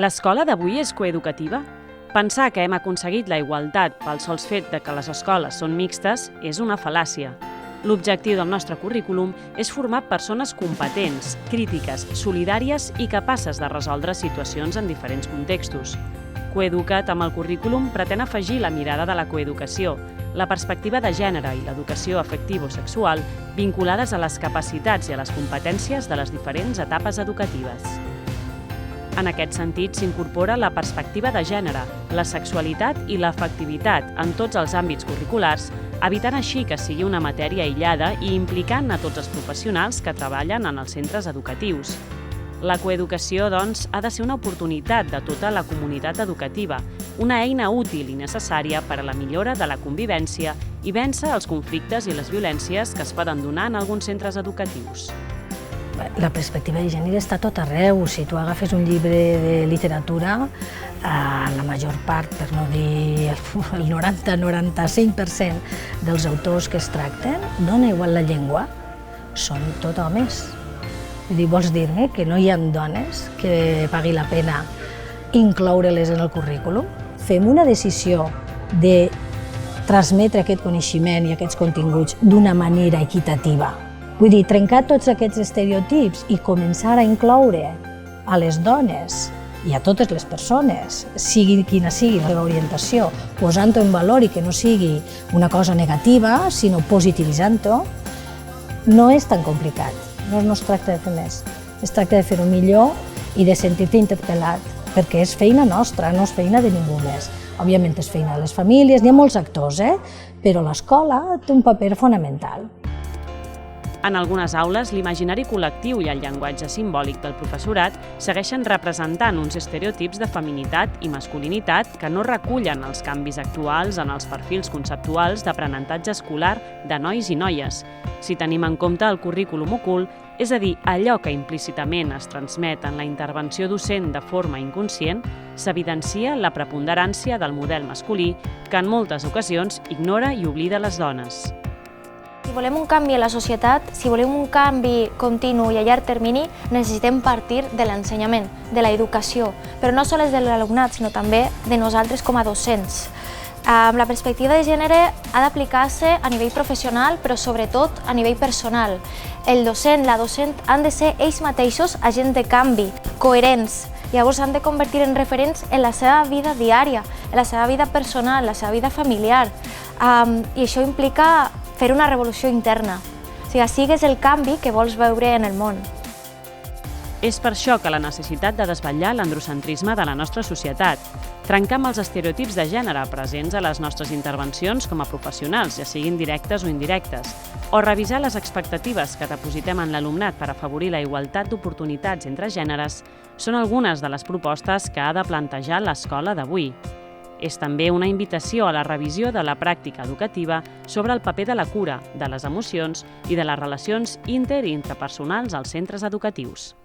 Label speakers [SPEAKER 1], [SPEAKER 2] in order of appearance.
[SPEAKER 1] L'escola d'avui és coeducativa? Pensar que hem aconseguit la igualtat pel sols fet de que les escoles són mixtes és una fal·làcia. L'objectiu del nostre currículum és formar persones competents, crítiques, solidàries i capaces de resoldre situacions en diferents contextos. Coeduca't amb el currículum pretén afegir la mirada de la coeducació, la perspectiva de gènere i l'educació afectivo-sexual vinculades a les capacitats i a les competències de les diferents etapes educatives. En aquest sentit, s'incorpora la perspectiva de gènere, la sexualitat i l'afectivitat en tots els àmbits curriculars, evitant així que sigui una matèria aïllada i implicant a tots els professionals que treballen en els centres educatius. La coeducació, doncs, ha de ser una oportunitat de tota la comunitat educativa, una eina útil i necessària per a la millora de la convivència i vèncer els conflictes i les violències que es poden donar en alguns centres educatius.
[SPEAKER 2] La perspectiva de gènere està tot arreu. Si tu agafes un llibre de literatura, la major part, per no dir el 90-95% dels autors que es tracten, dona igual la llengua, són tot homes. Vols dir-me que no hi ha dones que pagui la pena incloure-les en el currículum? Fem una decisió de transmetre aquest coneixement i aquests continguts d'una manera equitativa. Vull dir, trencar tots aquests estereotips i començar a incloure a les dones i a totes les persones, sigui quina sigui la seva orientació, posant-ho en valor i que no sigui una cosa negativa, sinó positivitzant-ho, no és tan complicat. No es tracta de fer més, es tracta de fer-ho millor i de sentir-te interpel·lat, perquè és feina nostra, no és feina de ningú més. Òbviament és feina de les famílies, n'hi ha molts actors, però l'escola té un paper fonamental.
[SPEAKER 1] En algunes aules, l'imaginari col·lectiu i el llenguatge simbòlic del professorat segueixen representant uns estereotips de feminitat i masculinitat que no recullen els canvis actuals en els perfils conceptuals d'aprenentatge escolar de nois i noies. Si tenim en compte el currículum ocult, és a dir, allò que implícitament es transmet en la intervenció docent de forma inconscient, s'evidencia la preponderància del model masculí que en moltes ocasions ignora i oblida les dones.
[SPEAKER 3] Si volem un canvi a la societat, si volem un canvi continu i a llarg termini, necessitem partir de l'ensenyament, de l'educació, però no sols de l'alumnat, sinó també de nosaltres com a docents. La perspectiva de gènere ha d'aplicar-se a nivell professional, però sobretot a nivell personal. El docent, la docent, han de ser ells mateixos agents de canvi, coherents. Llavors han de convertir en referents en la seva vida diària, en la seva vida personal, la seva vida familiar. I això implica fer una revolució interna, o sigui, sigues el canvi que vols veure en el món.
[SPEAKER 1] És per això que la necessitat de desvetllar l'androcentrisme de la nostra societat, trencar amb els estereotips de gènere presents a les nostres intervencions com a professionals, ja siguin directes o indirectes, o revisar les expectatives que depositem en l'alumnat per afavorir la igualtat d'oportunitats entre gèneres, són algunes de les propostes que ha de plantejar l'escola d'avui. És també una invitació a la revisió de la pràctica educativa sobre el paper de la cura, de les emocions i de les relacions inter- i intrapersonals als centres educatius.